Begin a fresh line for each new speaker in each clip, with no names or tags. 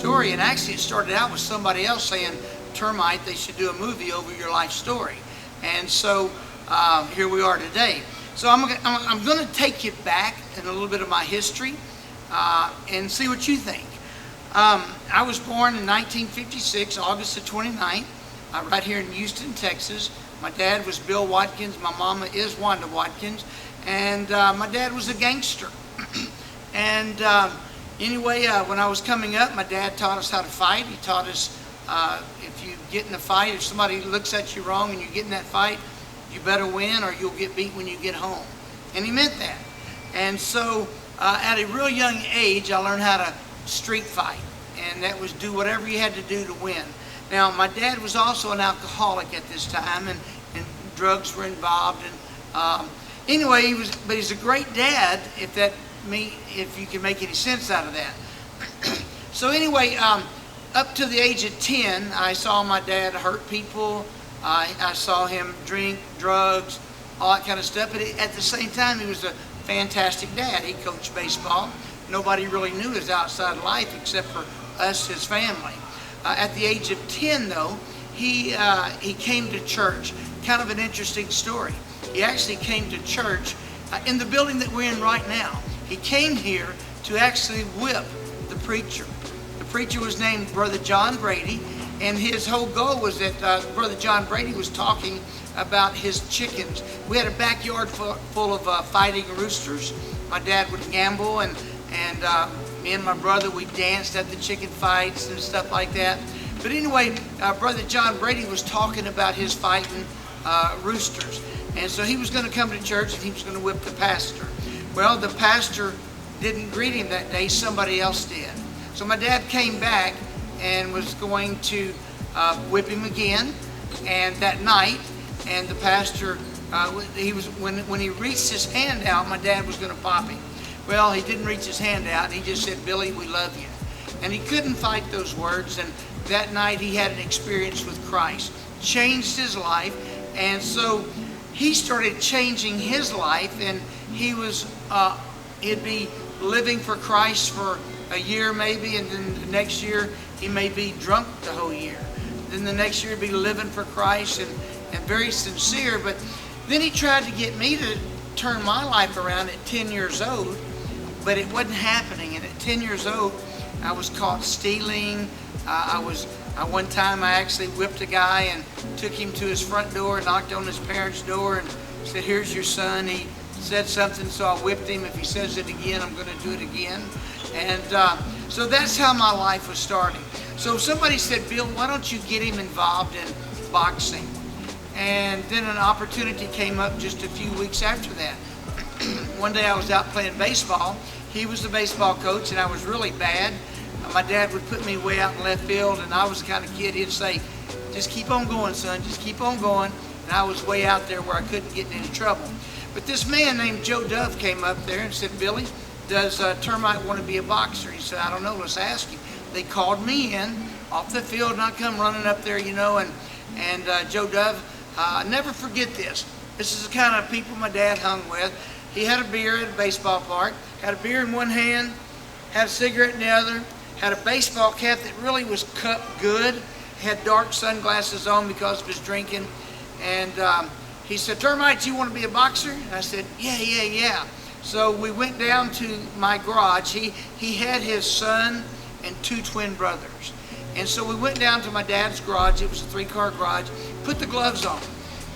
story, and actually it started out with somebody else saying, Termite, they should do a movie over your life story. And so here we are today. So I'm going to take you back in a little bit of my history and see what you think. I was born in 1956, August the 29th, right here in Houston, Texas. My dad was Bill Watkins, my mama is Wanda Watkins, and my dad was a gangster. And anyway, when I was coming up, my dad taught us how to fight. He taught us if you get in a fight, if somebody looks at you wrong and you get in that fight, you better win or you'll get beat when you get home. And he meant that. And so at a real young age, I learned how to street fight. And that was do whatever you had to do to win. Now, my dad was also an alcoholic at this time, and drugs were involved. And anyway, he's a great dad, if you can make any sense out of that. So anyway, up to the age of 10, I saw my dad hurt people. I saw him drink, drugs, all that kind of stuff. But at the same time, he was a fantastic dad. He coached baseball. Nobody really knew his outside life except for us, his family. At the age of 10, though, he came to church. Kind of an interesting story. He actually came to church in the building that we're in right now. He came here to actually whip the preacher. The preacher was named Brother John Brady, and his whole goal was that Brother John Brady was talking about his chickens. We had a backyard full of fighting roosters. My dad would gamble, and me and my brother, we danced at the chicken fights and stuff like that. But anyway, Brother John Brady was talking about his fighting roosters. And so he was going to come to church and he was going to whip the pastor. Well, the pastor didn't greet him that day, somebody else did. So my dad came back and was going to whip him again, and that night, and the pastor, when he reached his hand out, my dad was going to pop him. Well, he didn't reach his hand out, and he just said, Billy, we love you. And he couldn't fight those words, and that night he had an experience with Christ, changed his life, and so he started changing his life, and he was, he'd be living for Christ for a year maybe, and then the next year he may be drunk the whole year. Then the next year he'd be living for Christ and very sincere. But then he tried to get me to turn my life around at 10 years old, but it wasn't happening. And at 10 years old, I was caught stealing. One time I actually whipped a guy and took him to his front door, knocked on his parents' door and said, here's your son. He said something, so I whipped him. If he says it again, I'm going to do it again. And so that's how my life was starting. So somebody said, Bill, why don't you get him involved in boxing? And then an opportunity came up just a few weeks after that. One day I was out playing baseball. He was the baseball coach, and I was really bad. My dad would put me way out in left field, and I was the kind of kid, he'd say, just keep on going, son, just keep on going. And I was way out there where I couldn't get in any trouble. But this man named Joe Dove came up there and said, Billy, does Termite want to be a boxer? He said, I don't know, let's ask him. They called me in off the field, and I come running up there, and Joe Dove, I'll never forget this. This is the kind of people my dad hung with. He had a beer at a baseball park, had a beer in one hand, had a cigarette in the other, had a baseball cap that really was cut good, had dark sunglasses on because of his drinking, and he said, Termite, you want to be a boxer? And I said, yeah. So we went down to my garage. He had his son and two twin brothers. And so we went down to my dad's garage. It was a 3-car garage. Put the gloves on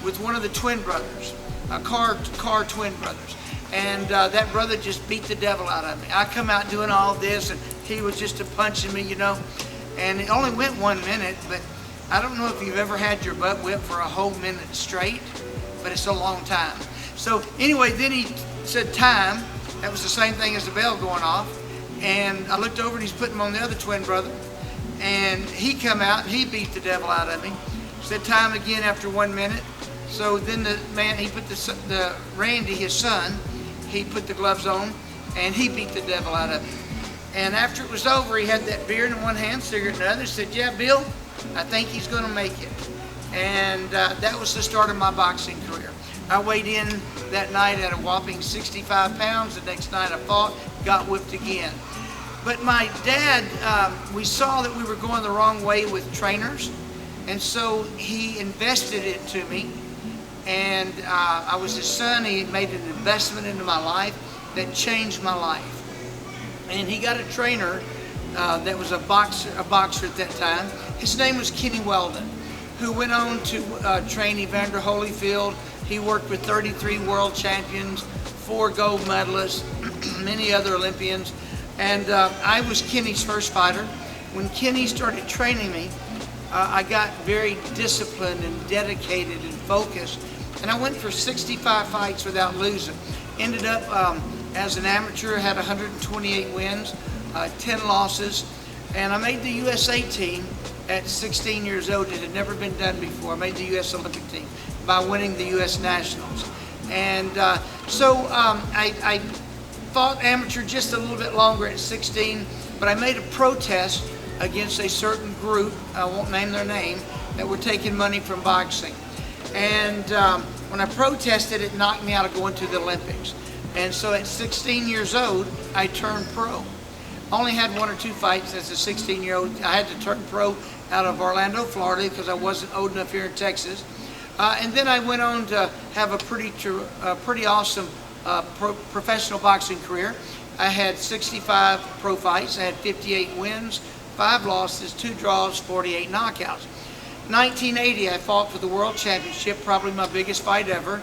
with one of the twin brothers, car twin brothers. And that brother just beat the devil out of me. I come out doing all this, and he was just punching me, And it only went 1 minute, but I don't know if you've ever had your butt whipped for a whole minute straight, but it's a long time. So anyway, then he said time. That was the same thing as the bell going off. And I looked over, and he's putting him on the other twin brother. And he come out, and he beat the devil out of me. Said time again after 1 minute. So then the man, he put the Randy, his son, he put the gloves on, and he beat the devil out of him. And after it was over, he had that beer in one hand, cigarette in the other. Said, yeah, Bill, I think he's going to make it. And that was the start of my boxing career. I weighed in that night at a whopping 65 pounds. The next night I fought, got whipped again. But my dad, we saw that we were going the wrong way with trainers, and so he invested it to me. And I was his son. He made an investment into my life that changed my life. And he got a trainer that was a boxer at that time. His name was Kenny Weldon, who went on to train Evander Holyfield. He worked with 33 world champions, 4 gold medalists, many other Olympians. And I was Kenny's first fighter. When Kenny started training me, I got very disciplined and dedicated and focused. And I went for 65 fights without losing. Ended up as an amateur, had 128 wins, 10 losses. And I made the USA team at 16 years old. It had never been done before. I made the US Olympic team by winning the US Nationals. And so I fought amateur just a little bit longer at 16, but I made a protest against a certain group, I won't name their name, that were taking money from boxing. And when I protested, it knocked me out of going to the Olympics. And so at 16 years old, I turned pro. Only had 1 or 2 fights as a 16-year-old. I had to turn pro out of Orlando, Florida, because I wasn't old enough here in Texas. And then I went on to have a pretty awesome professional boxing career. I had 65 pro fights. I had 58 wins, 5 losses, 2 draws, 48 knockouts. 1980, I fought for the World Championship, probably my biggest fight ever.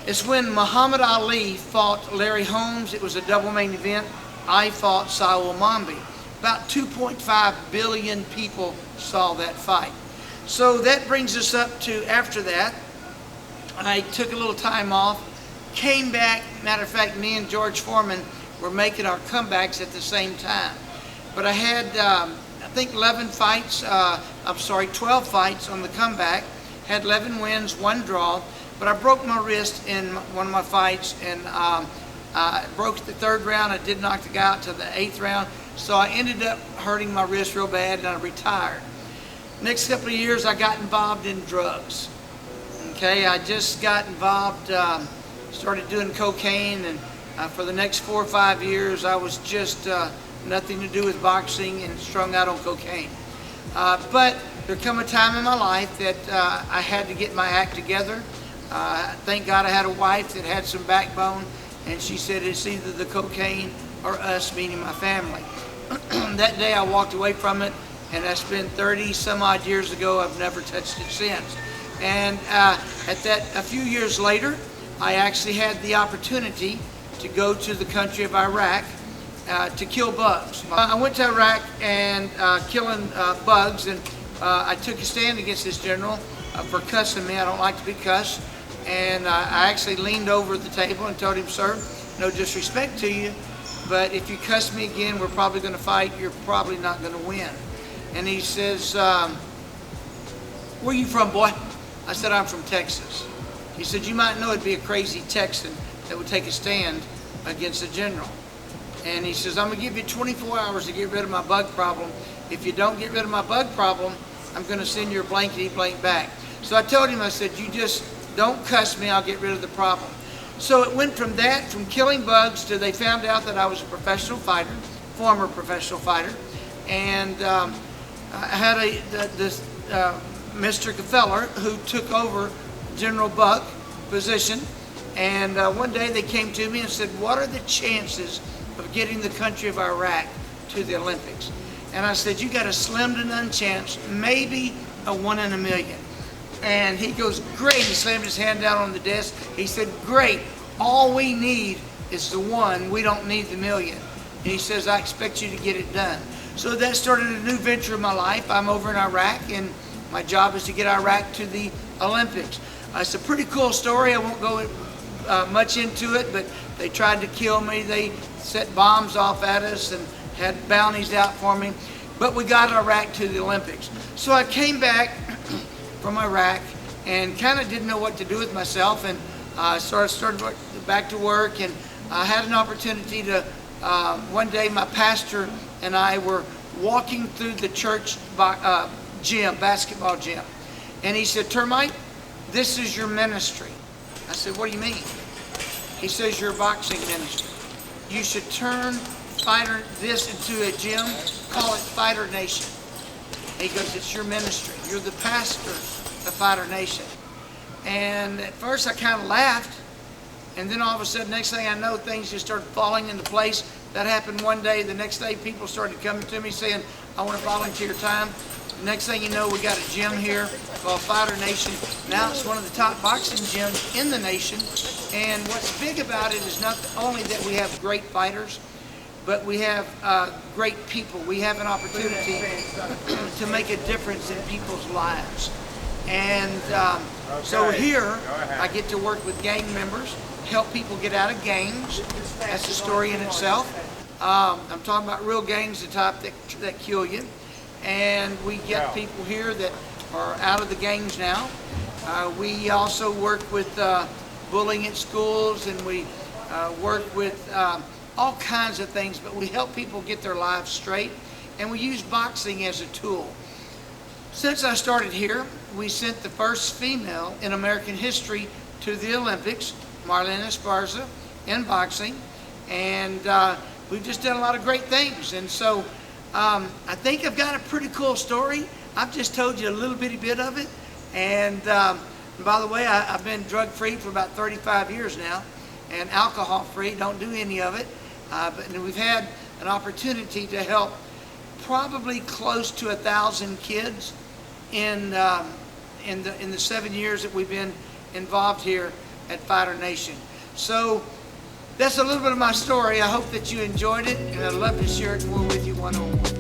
It's when Muhammad Ali fought Larry Holmes. It was a double main event. I fought Saul Mambi. About 2.5 billion people saw that fight. So that brings us up to, after that, I took a little time off, came back. Matter of fact, me and George Foreman were making our comebacks at the same time. But I had, I think 12 fights on the comeback, had 11 wins, 1 draw, but I broke my wrist in one of my fights, and I broke the 3rd round. I did knock the guy out to the 8th round, so I ended up hurting my wrist real bad, and I retired. Next couple of years, I got involved in drugs. Okay, I just got involved, started doing cocaine, and for the next 4 or 5 years, I was just nothing to do with boxing and strung out on cocaine. But there come a time in my life that I had to get my act together. Thank God I had a wife that had some backbone, and she said it's either the cocaine or us, meaning my family. That day I walked away from it, and that's been 30 some odd years ago. I've never touched it since. And a few years later, I actually had the opportunity to go to the country of Iraq to kill bugs. I went to Iraq and killing bugs, and I took a stand against this general for cussing me. I don't like to be cussed. And I actually leaned over the table and told him, "Sir, no disrespect to you, but if you cuss me again, we're probably going to fight. You're probably not going to win." And he says, "Where are you from, boy?" I said, "I'm from Texas." He said, "You might know it'd be a crazy Texan that would take a stand against a general." And he says, "I'm going to give you 24 hours to get rid of my bug problem. If you don't get rid of my bug problem, I'm going to send you a blankety blank back." So I told him, I said, "You just don't cuss me, I'll get rid of the problem." So it went from that, from killing bugs, to they found out that I was a professional fighter, former professional fighter. And I had this Mr. Gefeller who took over General Buck position. And one day they came to me and said, "What are the chances of getting the country of Iraq to the Olympics?" And I said, "You got a slim to none chance, maybe a 1 in a million." And he goes, "Great." He slammed his hand down on the desk. He said, "Great. All we need is the 1. We don't need the million." And he says, "I expect you to get it done." So that started a new venture in my life. I'm over in Iraq, and my job is to get Iraq to the Olympics. It's a pretty cool story. I won't go much into it, but they tried to kill me. They set bombs off at us and had bounties out for me. But we got Iraq to the Olympics. So I came back from Iraq and kind of didn't know what to do with myself, and started back to work, and I had an opportunity to, one day my pastor and I were walking through the church gym, basketball gym, and he said, "Termite, this is your ministry." I said, "What do you mean?" He says, "Your boxing ministry. You should turn fighter this into a gym, call it Fighter Nation. He goes, it's your ministry. You're the pastor of Fighter Nation. And at first I kind of laughed, and then all of a sudden, next thing I know, things just started falling into place. That happened one day. The next day, people started coming to me saying, I want to volunteer time. The next thing you know, we got a gym here called Fighter Nation. Now it's one of the top boxing gyms in the nation. And what's big about it is not only that we have great fighters, but we have great people. We have an opportunity to make a difference in people's lives. And so here, I get to work with gang members, help people get out of gangs. That's a story in itself. I'm talking about real gangs, the type that kill you. And we get people here that are out of the gangs now. We also work with bullying at schools, and we work with all kinds of things, but we help people get their lives straight, and we use boxing as a tool. Since I started here, we sent the first female in American history to the Olympics, Marlene Esparza, in boxing, and we've just done a lot of great things. And so I think I've got a pretty cool story. I've just told you a little bitty bit of it. And by the way, I've been drug-free for about 35 years now, and alcohol-free, don't do any of it. But we've had an opportunity to help probably close to 1,000 kids in the 7 years that we've been involved here at Fighter Nation. So that's a little bit of my story. I hope that you enjoyed it, and I'd love to share it more with you one-on-one.